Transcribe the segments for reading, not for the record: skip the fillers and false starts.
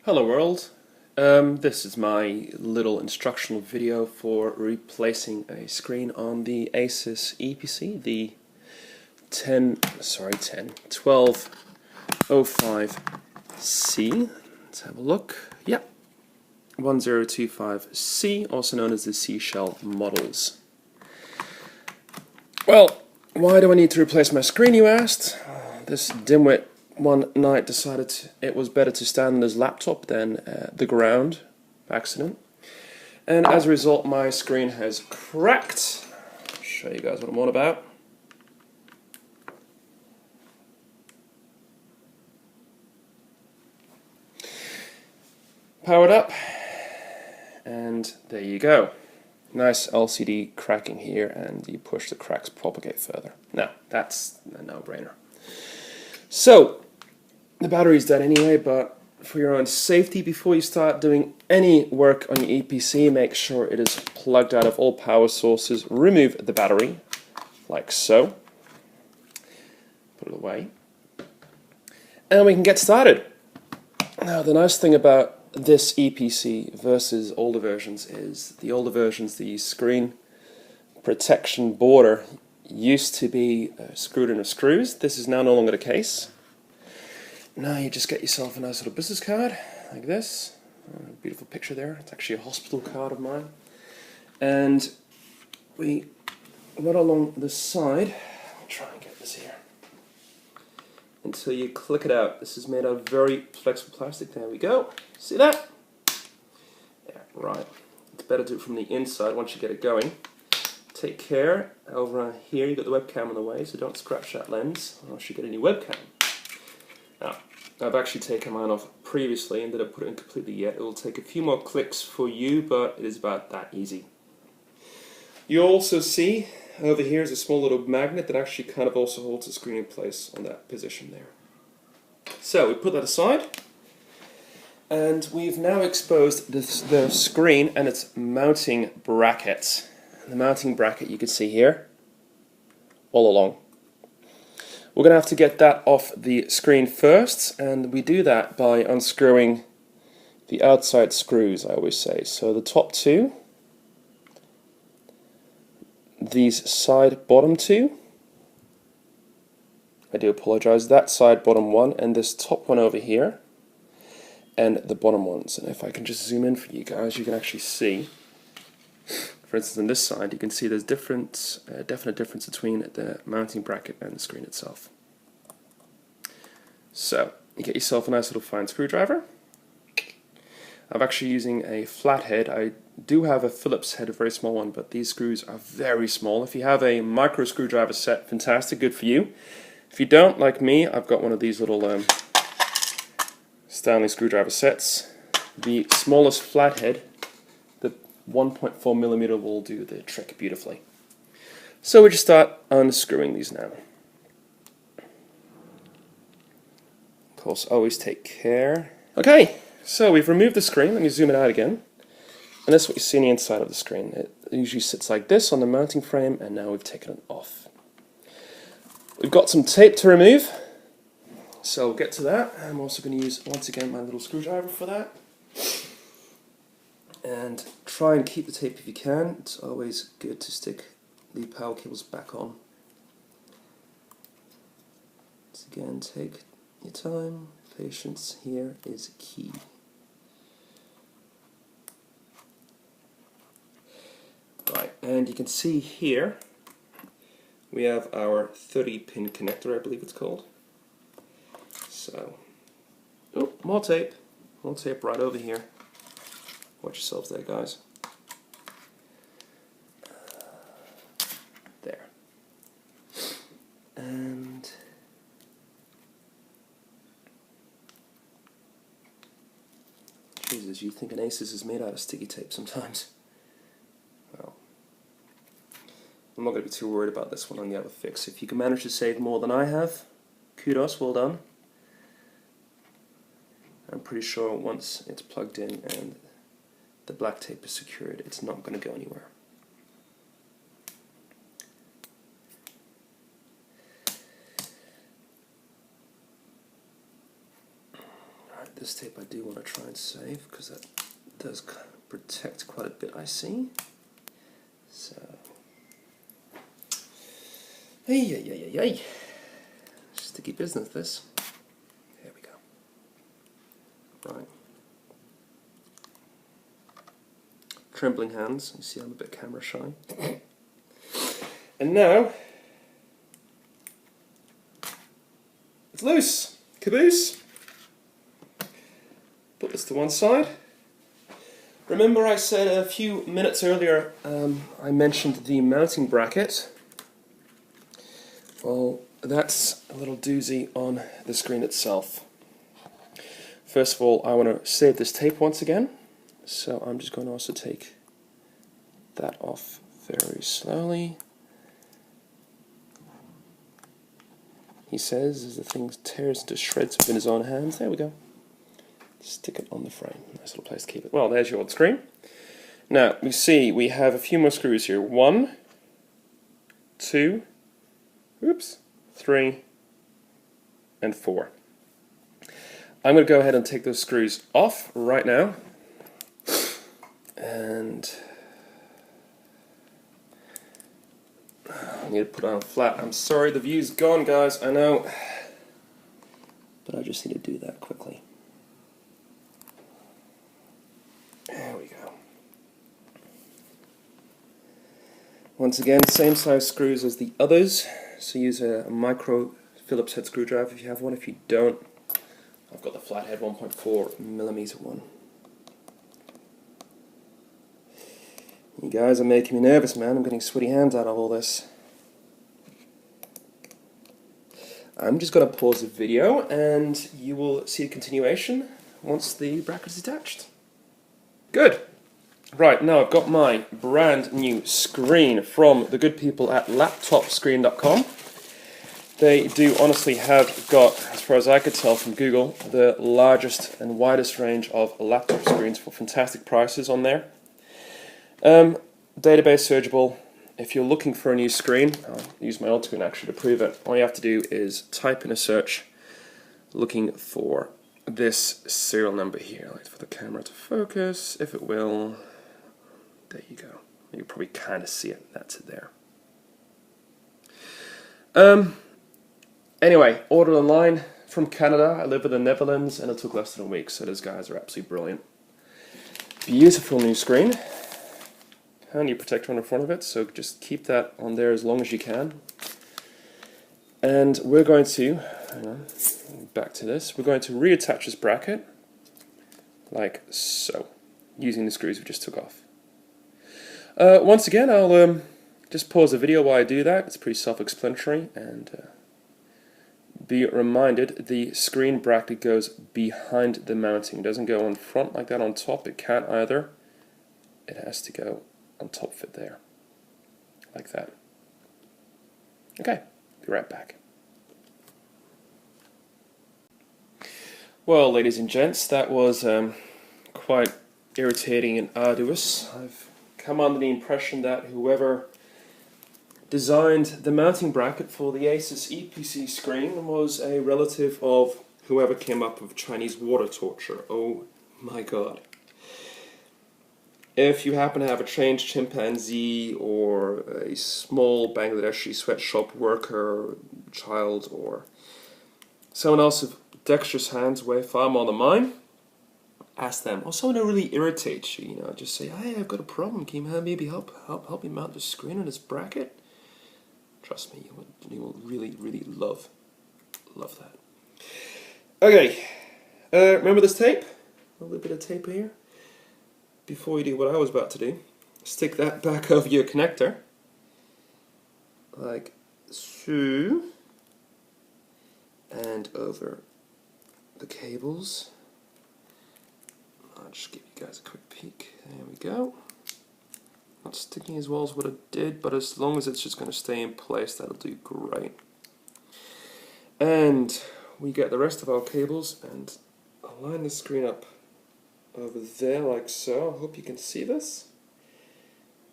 Hello world, this is my little instructional video for replacing a screen on the Asus Eee PC, the 1205C. Let's have a look. Yep, 1025C, also known as the C-shell models. Well, why do I need to replace my screen, you asked? This dimwit one night decided it was better to stand on his laptop than the ground by accident, and as a result my screen has cracked. I'll show you guys what I'm on about. Powered up, and there you go. Nice LCD cracking here, and you push the cracks propagate further. Now that's a no-brainer. So the battery's dead anyway, but for your own safety, before you start doing any work on your EeePC, make sure it is plugged out of all power sources. Remove the battery, like so. Put it away. And we can get started. Now, the nice thing about this EeePC versus older versions is the older versions, the screen protection border used to be screwed in with screws. This is now no longer the case. Now you just get yourself a nice little business card, like this. Beautiful picture there. It's actually a hospital card of mine. And we run along the side. I'll try and get this here. Until you click it out. This is made out of very flexible plastic. There we go. See that? Yeah, right. It's better to do it from the inside once you get it going. Take care. Over here you got the webcam on the way, so don't scratch that lens, or else you get a new webcam. Now, I've actually taken mine off previously and didn't put it in completely yet. It will take a few more clicks for you, but it is about that easy. You'll also see over here is a small little magnet that actually kind of also holds the screen in place on that position there. So we put that aside, and we've now exposed the screen and its mounting bracket. The mounting bracket you can see here all along. We're going to have to get that off the screen first, and we do that by unscrewing the outside screws, I always say. So the top two, these side bottom two, I do apologize, that side bottom one, and this top one over here, and the bottom ones. And if I can just zoom in for you guys, you can actually see. For instance, on this side, you can see there's definite difference between the mounting bracket and the screen itself. So, you get yourself a nice little fine screwdriver. I'm actually using a flathead. I do have a Phillips head, a very small one, but these screws are very small. If you have a micro screwdriver set, fantastic, good for you. If you don't, like me, I've got one of these little Stanley screwdriver sets. The smallest flathead, 1.4mm, will do the trick beautifully. So we just start unscrewing these now. Of course, always take care. Okay, so we've removed the screen. Let me zoom it out again. And that's what you see on the inside of the screen. It usually sits like this on the mounting frame, and now we've taken it off. We've got some tape to remove, so we'll get to that. I'm also going to use, once again, my little screwdriver for that. And try and keep the tape if you can. It's always good to stick the power cables back on. So again, take your time. Patience here is key. Right, and you can see here we have our 30-pin connector, I believe it's called. So, oh, more tape right over here. Watch yourselves there, guys. There. And Jesus, you think an Asus is made out of sticky tape sometimes. Well, I'm not going to be too worried about this one on the other fix. If you can manage to save more than I have, kudos, well done. I'm pretty sure once it's plugged in and the black tape is secured, it's not going to go anywhere. this tape I do want to try and save because that does protect quite a bit, I see. So, hey. Sticky business, this. There we go. Right. Trembling hands. You see I'm a bit camera shy. And now, it's loose. Caboose. Put this to one side. Remember I said a few minutes earlier I mentioned the mounting bracket. Well, that's a little doozy on the screen itself. First of all, I want to save this tape once again. So I'm just going to also take that off very slowly. He says as the thing tears into shreds within his own hands. There we go. Stick it on the frame. Nice little place to keep it. Well, there's your old screen. Now, we see we have a few more screws here. 1, 2, 3, and 4. I'm going to go ahead and take those screws off right now. And I need to put it on flat. I'm sorry, the view's gone, guys, I know. But I just need to do that quickly. There we go. Once again, same size screws as the others. So use a micro Phillips head screwdriver if you have one. If you don't, I've got the flathead 1.4mm one. You guys are making me nervous, man. I'm getting sweaty hands out of all this. I'm just going to pause the video and you will see a continuation once the bracket is attached. Good. Right, now I've got my brand new screen from the good people at laptopscreen.com. They do honestly have got, as far as I could tell from Google, the largest and widest range of laptop screens for fantastic prices on there. Database searchable. If you're looking for a new screen, I'll use my old screen actually to prove it. All you have to do is type in a search looking for this serial number here. Wait for the camera to focus, if it will. There you go. You can probably kind of see it. That's it there. Anyway, ordered online from Canada. I live in the Netherlands and it took less than a week, so those guys are absolutely brilliant. Beautiful new screen. Handy protector on the front of it, so just keep that on there as long as you can. And we're going to, hang on, back to this, we're going to reattach this bracket like so, using the screws we just took off. Once again, I'll just pause the video while I do that. It's pretty self-explanatory, and be reminded the screen bracket goes behind the mounting. It doesn't go on front like that on top. It can't either. It has to go on top of it there, like that. Okay, be right back. Well, ladies and gents, that was quite irritating and arduous. I've come under the impression that whoever designed the mounting bracket for the Asus EeePC screen was a relative of whoever came up with Chinese water torture. Oh my god. If you happen to have a trained chimpanzee or a small Bangladeshi sweatshop worker, child, or someone else with dexterous hands way far more than mine, ask them. Or someone who really irritates you, just say, hey, I've got a problem, can you maybe help me mount the screen on this bracket? Trust me, you will really, really love that. Okay, remember this tape? A little bit of tape here. Before you do what I was about to do, stick that back over your connector, like so, and over the cables. I'll just give you guys a quick peek. There we go. Not sticking as well as what it did, but as long as it's just going to stay in place, that'll do great. And we get the rest of our cables and align the screen up over there like so. I hope you can see this.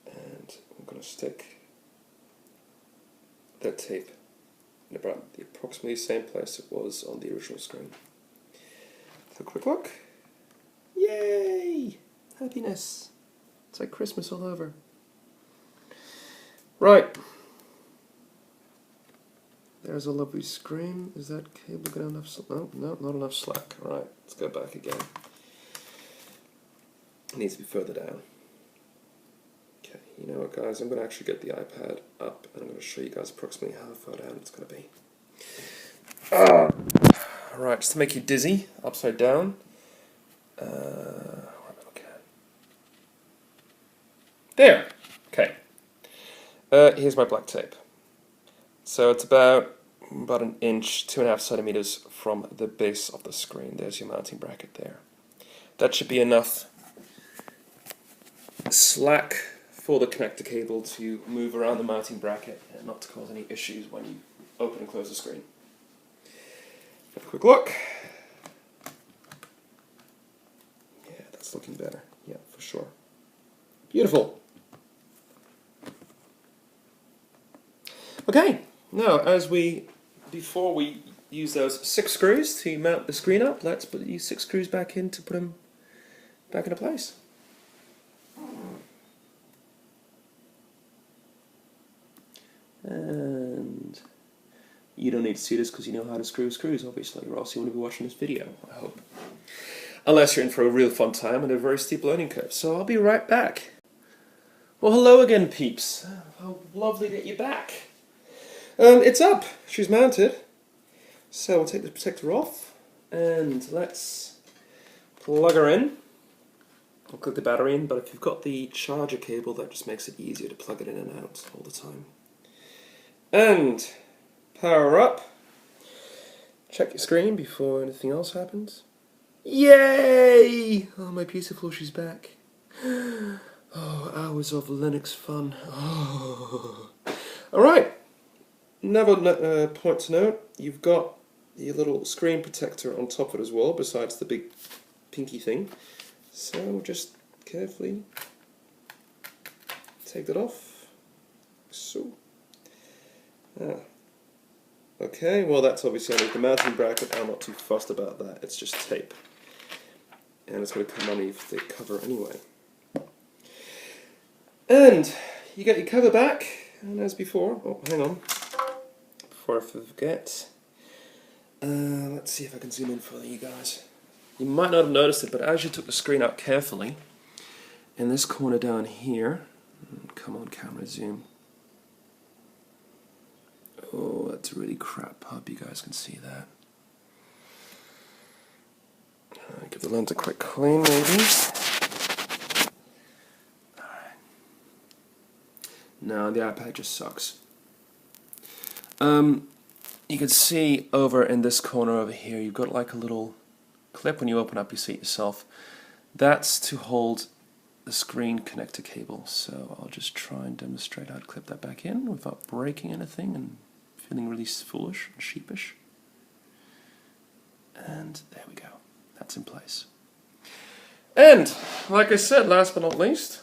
And I'm going to stick that tape in about the approximately same place it was on the original screen. So quick look. Yay! Happiness. It's like Christmas all over. Right. There's a lovely screen. Is that cable got enough? No, no, not enough slack. Alright, let's go back again. It needs to be further down. Okay, you know what guys, I'm going to actually get the iPad up and I'm going to show you guys approximately how far down it's going to be. Alright, just to make you dizzy, upside down. What am I looking at? There! Okay. Here's my black tape. So it's about an inch, 2.5 centimeters from the base of the screen. There's your mounting bracket there. That should be enough slack for the connector cable to move around the mounting bracket and not to cause any issues when you open and close the screen. Have a quick look. Yeah, that's looking better. Yeah, for sure. Beautiful. Okay, now before we use those 6 screws to mount the screen up, let's put these 6 screws back in to put them back into place. And you don't need to see this because you know how to screw screws, obviously, or else you wouldn't be watching this video, I hope. Unless you're in for a real fun time and a very steep learning curve. So I'll be right back. Well, hello again, peeps. How lovely that you're back. It's up. She's mounted. So we'll take the protector off and let's plug her in. I'll click the battery in, but if you've got the charger cable, that just makes it easier to plug it in and out all the time. And power up. Check your screen before anything else happens. Yay! Oh, my beautiful, she's back. Oh, hours of Linux fun. Oh. Alright. Another point to note, you've got your little screen protector on top of it as well, besides the big pinky thing. So just carefully take that off. So. Okay, well that's obviously underneath the mounting bracket. I'm not too fussed about that, it's just tape. And it's going to come underneath the cover anyway. And you get your cover back, and as before, oh hang on, before I forget, let's see if I can zoom in for you guys. You might not have noticed it, but as you took the screen out carefully, in this corner down here, come on camera, zoom. Oh, that's really crap. Hope you guys can see that. Give the lens a quick clean, maybe. Alright. No, the iPad just sucks. You can see over in this corner over here, you've got like a little clip when you open up your seat yourself. That's to hold the screen connector cable. So I'll just try and demonstrate how to clip that back in without breaking anything and feeling really foolish and sheepish. And there we go. That's in place. And, like I said, last but not least,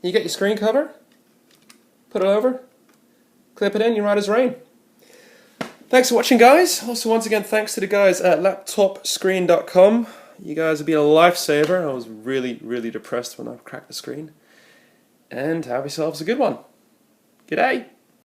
you get your screen cover, put it over, clip it in, you're right as rain. Thanks for watching, guys. Also, once again, thanks to the guys at laptopscreen.com. You guys have been a lifesaver. I was really, really depressed when I cracked the screen. And have yourselves a good one. G'day.